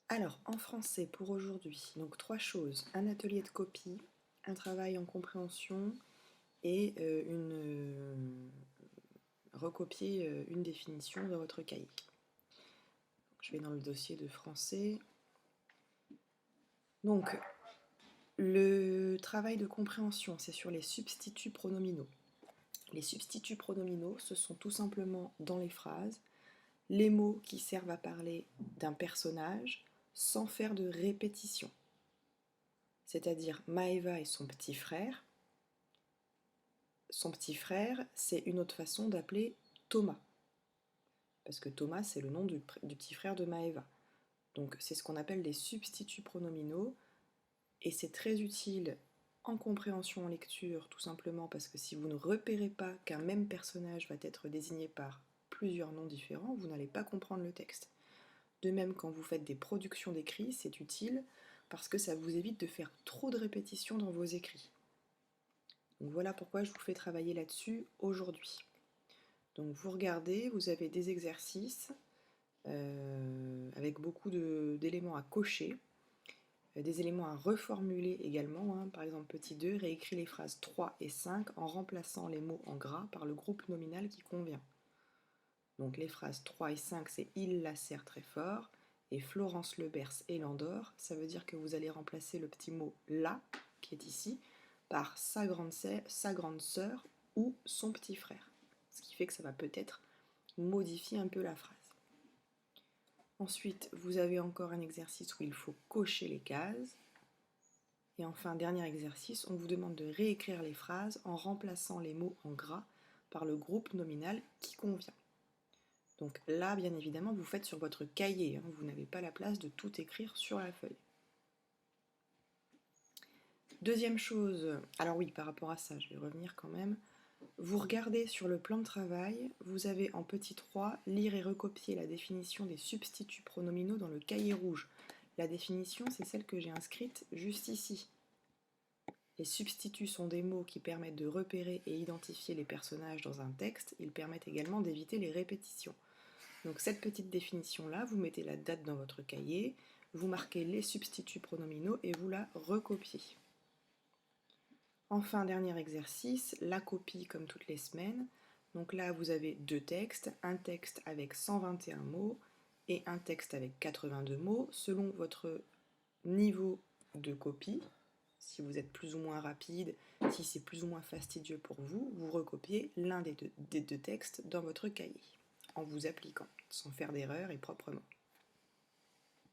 Alors, en français pour aujourd'hui, donc 3 choses. Un atelier de copie, un travail en compréhension et recopier une définition de votre cahier. Je vais dans le dossier de français. Donc, le travail de compréhension, c'est sur les substituts pronominaux. Les substituts pronominaux, ce sont tout simplement dans les phrases les mots qui servent à parler d'un personnage sans faire de répétition. C'est-à-dire Maeva et son petit frère. Son petit frère, c'est une autre façon d'appeler Thomas. Parce que Thomas, c'est le nom du petit frère de Maeva. Donc c'est ce qu'on appelle des substituts pronominaux. Et c'est très utile en compréhension en lecture, tout simplement parce que si vous ne repérez pas qu'un même personnage va être désigné par plusieurs noms différents, vous n'allez pas comprendre le texte. De même, quand vous faites des productions d'écrits, c'est utile parce que ça vous évite de faire trop de répétitions dans vos écrits. Donc voilà pourquoi je vous fais travailler là-dessus aujourd'hui. Donc vous regardez, vous avez des exercices avec beaucoup d'éléments à cocher, des éléments à reformuler également. Par exemple, petit 2, réécrit les phrases 3 et 5 en remplaçant les mots en gras par le groupe nominal qui convient. Donc les phrases 3 et 5, c'est il la serre très fort, et Florence le berce et l'endort. Ça veut dire que vous allez remplacer le petit mot la, qui est ici, par sa grande sœur ou son petit frère. Ce qui fait que ça va peut-être modifier un peu la phrase. Ensuite, vous avez encore un exercice où il faut cocher les cases. Et enfin, dernier exercice, on vous demande de réécrire les phrases en remplaçant les mots en gras par le groupe nominal qui convient. Donc là, bien évidemment, vous faites sur votre cahier, vous n'avez pas la place de tout écrire sur la feuille. Deuxième chose, alors oui, par rapport à ça, je vais revenir quand même. Vous regardez sur le plan de travail, vous avez en petit 3, lire et recopier la définition des substituts pronominaux dans le cahier rouge. La définition, c'est celle que j'ai inscrite juste ici. Les substituts sont des mots qui permettent de repérer et identifier les personnages dans un texte. Ils permettent également d'éviter les répétitions. Donc cette petite définition-là, vous mettez la date dans votre cahier, vous marquez les substituts pronominaux et vous la recopiez. Enfin, dernier exercice, la copie comme toutes les semaines. Donc là, vous avez deux textes, un texte avec 121 mots et un texte avec 82 mots. Selon votre niveau de copie, si vous êtes plus ou moins rapide, si c'est plus ou moins fastidieux pour vous, vous recopiez l'un des deux textes dans votre cahier, en vous appliquant, sans faire d'erreur et proprement.